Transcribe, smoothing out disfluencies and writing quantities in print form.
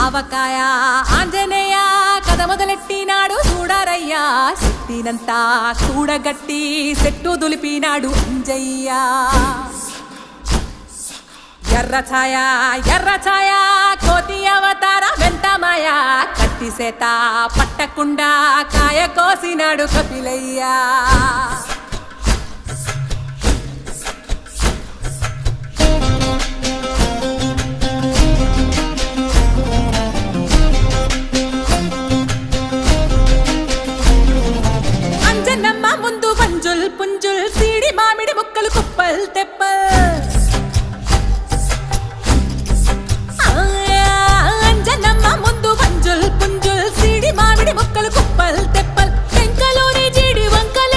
ఆవకాయ ఆంజనేయ కథ మొదలెట్టినాడు చూడారయ్యా శక్తినంతా కూడగట్టి చెట్టు దులిపినాడు అంజయ్య ఎర్ర ఛాయ కోతి అవతార వెంటమాయ కత్తి సేత పట్టకుండా కాయ కోసినాడు కపిలయ్యా అంజనమ్మ ముందు వంజుల్ పుంజుల్ సీడి మామిడి ముక్కలు కుప్పల్ తెప్పల్ అంజనమ్మ ముందు వంజుల్ పుంజుల్ సీడి మామిడి ముక్కలు కుప్పల్ తెప్ప